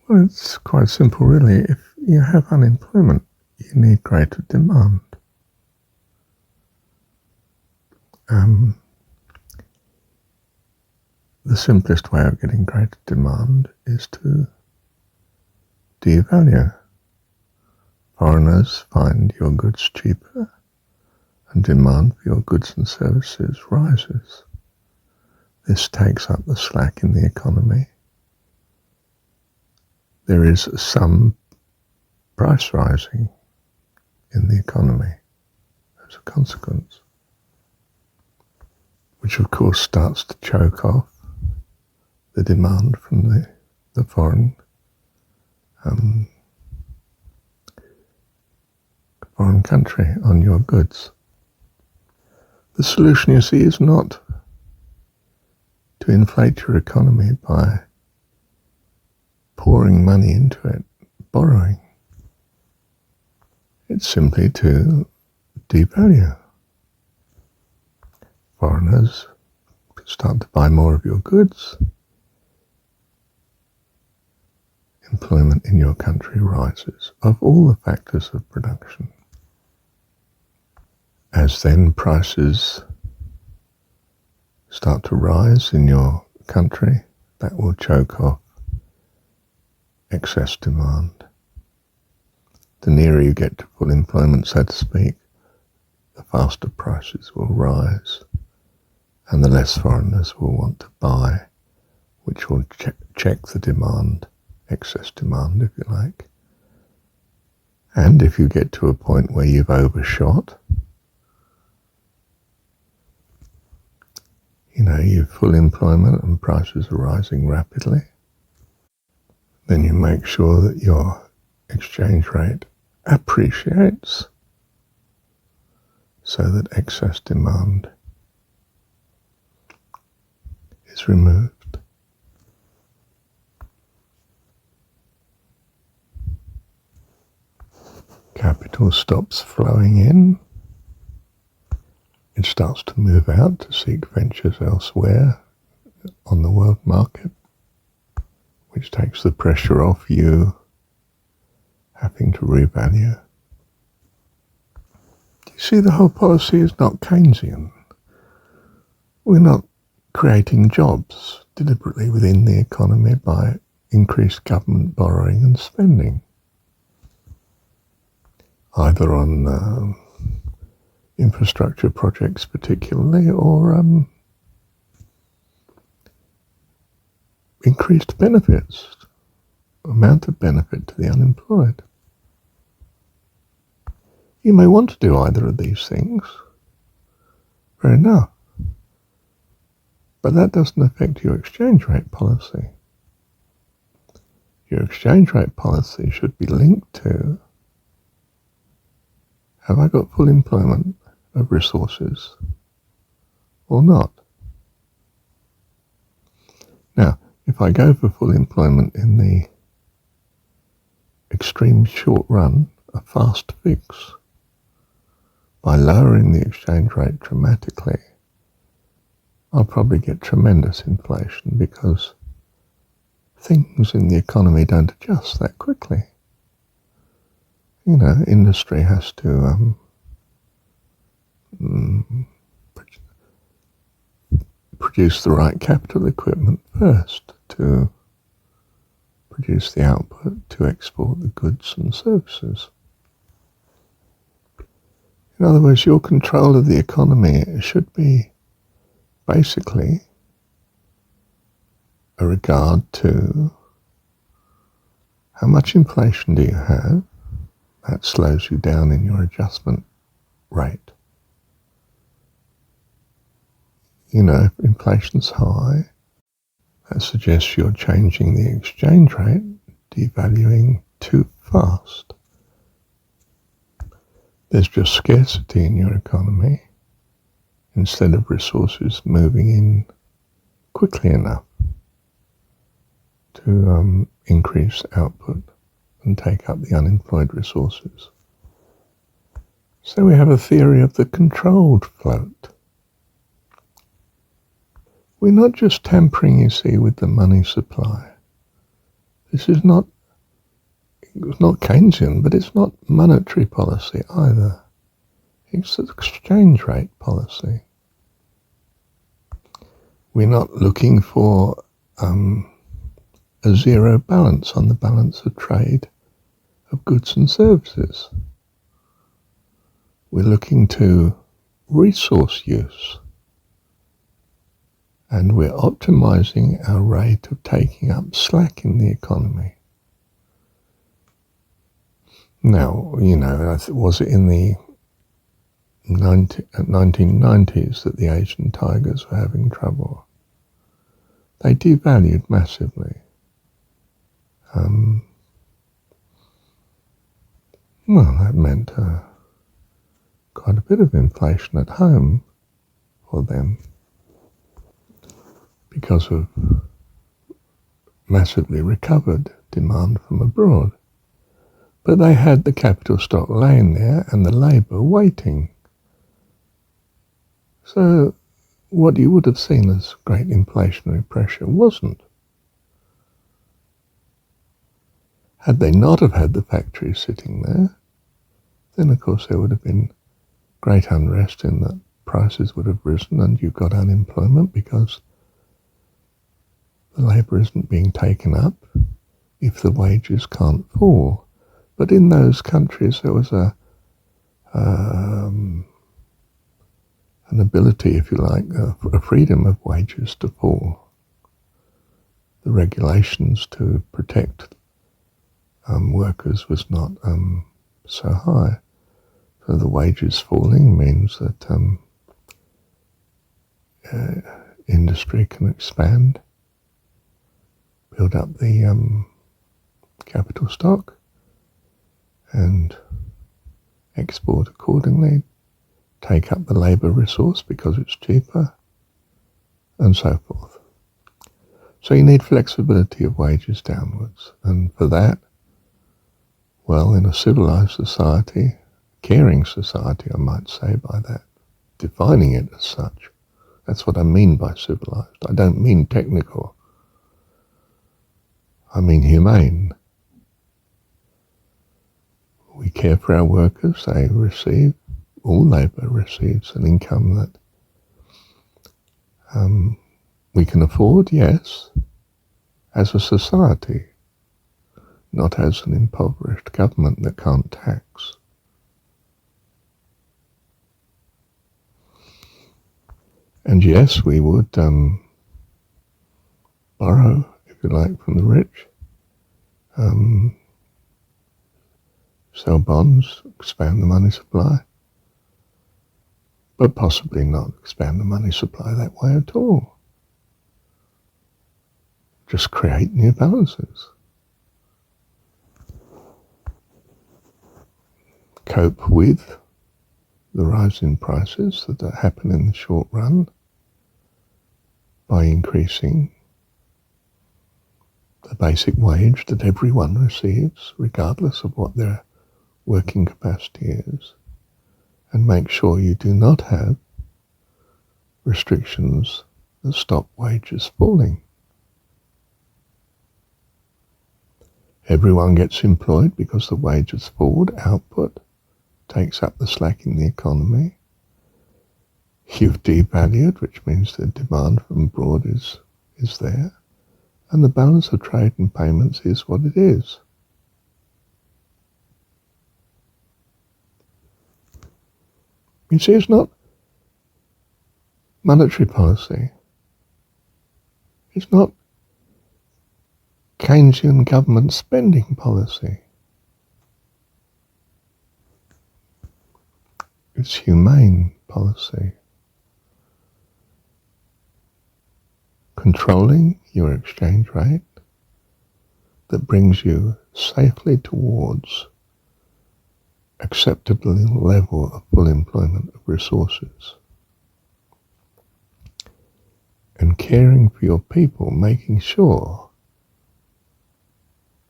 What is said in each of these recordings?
Well, it's quite simple, really. If you have unemployment, you need greater demand. The simplest way of getting greater demand is to devalue. Foreigners find your goods cheaper, and demand for your goods and services rises. This takes up the slack in the economy. There is some price rising in the economy as a consequence, which of course starts to choke off the demand from the foreign country on your goods. The solution, you see, is not to inflate your economy by pouring money into it, borrowing. It's simply to devalue. Foreigners start to buy more of your goods. Employment in your country rises of all the factors of production. As then prices start to rise in your country, that will choke off excess demand. The nearer you get to full employment, so to speak, the faster prices will rise, and the less foreigners will want to buy, which will check the demand, excess demand, if you like. And if you get to a point where you've overshot, you've full employment and prices are rising rapidly, then you make sure that your exchange rate appreciates so that excess demand is removed. Capital stops flowing in. It starts to move out to seek ventures elsewhere on the world market, which takes the pressure off you having to revalue. Do you see, the whole policy is not Keynesian. We're not creating jobs deliberately within the economy by increased government borrowing and spending, either on infrastructure projects particularly, or increased benefits, amount of benefit to the unemployed. You may want to do either of these things, fair enough, but that doesn't affect your exchange rate policy. Your exchange rate policy should be linked to, have I got full employment of resources or not? Now, if I go for full employment in the extreme short run, a fast fix, by lowering the exchange rate dramatically, I'll probably get tremendous inflation because things in the economy don't adjust that quickly. Industry has to produce the right capital equipment first to produce the output to export the goods and services. In other words, your control of the economy should be basically a regard to how much inflation do you have. That slows you down in your adjustment rate. If inflation's high, that suggests you're changing the exchange rate, devaluing too fast. There's just scarcity in your economy instead of resources moving in quickly enough to increase output and take up the unemployed resources. So we have a theory of the controlled float. We're not just tampering, you see, with the money supply. This is not, it's not Keynesian, but it's not monetary policy either. It's exchange rate policy. We're not looking for a zero balance on the balance of trade of goods and services. We're looking to resource use, and we're optimizing our rate of taking up slack in the economy. Now, was it in the 1990s that the Asian tigers were having trouble? They devalued massively. Well, that meant quite a bit of inflation at home for them because of massively recovered demand from abroad. But they had the capital stock laying there and the labour waiting. So what you would have seen as great inflationary pressure wasn't. Had they not have had the factories sitting there, then of course there would have been great unrest in that prices would have risen and you've got unemployment because the labour isn't being taken up if the wages can't fall. But in those countries there was an ability, if you like, a freedom of wages to fall. The regulations to protect workers was not so high. So the wages falling means that industry can expand, build up the capital stock, and export accordingly, take up the labour resource because it's cheaper, and so forth. So you need flexibility of wages downwards, and for that, well, in a civilised society, caring society, I might say by that, defining it as such, that's what I mean by civilised. I don't mean technical. I mean humane. We care for our workers. They receive, all labour receives an income that we can afford, yes, as a society, not as an impoverished government that can't tax. And yes, we would borrow, if you like, from the rich, sell bonds, expand the money supply, but possibly not expand the money supply that way at all. Just create new balances. Cope with the rise in prices that happen in the short run by increasing the basic wage that everyone receives, regardless of what their working capacity is, and make sure you do not have restrictions that stop wages falling. Everyone gets employed because the wages fall, output takes up the slack in the economy. You've devalued, which means the demand from abroad is there, and the balance of trade and payments is what it is. You see, it's not monetary policy. It's not Keynesian government spending policy. It's humane policy. Controlling your exchange rate that brings you safely towards acceptable level of full employment of resources. And caring for your people, making sure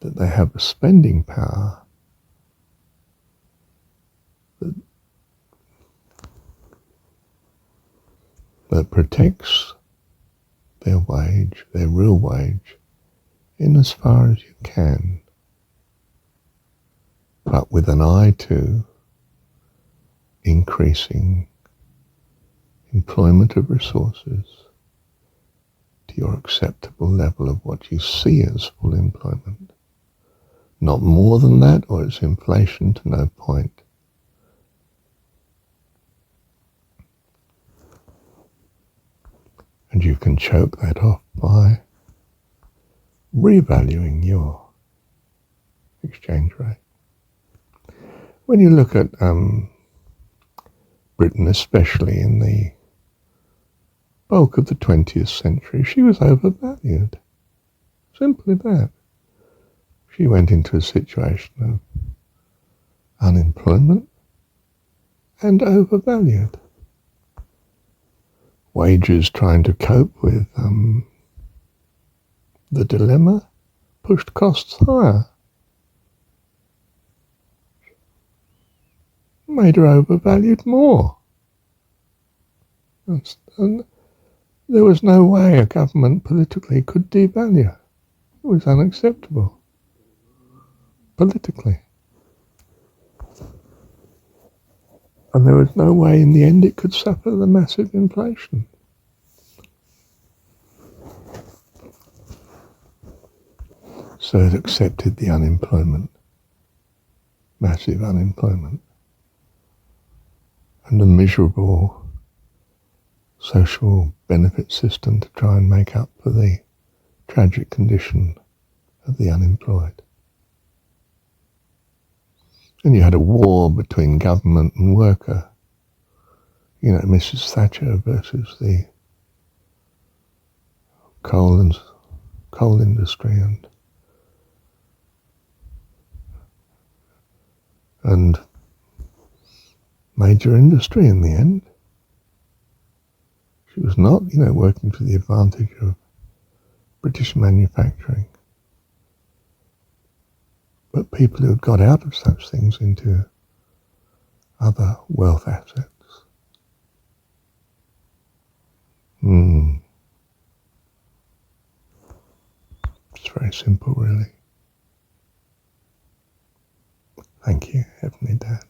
that they have a spending power that protects their wage, their real wage, in as far as you can, but with an eye to increasing employment of resources to your acceptable level of what you see as full employment. Not more than that, or it's inflation to no point. And you can choke that off by revaluing your exchange rate. When you look at Britain, especially in the bulk of the 20th century, she was overvalued. Simply that. She went into a situation of unemployment and overvalued. Wages trying to cope with the dilemma pushed costs higher. Made her overvalued more. And there was no way a government politically could devalue her. It was unacceptable. Politically. And there was no way in the end it could suffer the massive inflation. So it accepted the unemployment, massive unemployment, and a miserable social benefit system to try and make up for the tragic condition of the unemployed. And you had a war between government and worker. You know, Mrs. Thatcher versus the coal industry and major industry in the end. She was not, working to the advantage of British manufacturing, but people who had got out of such things into other wealth assets. It's very simple, really. Thank you, Heavenly Dad.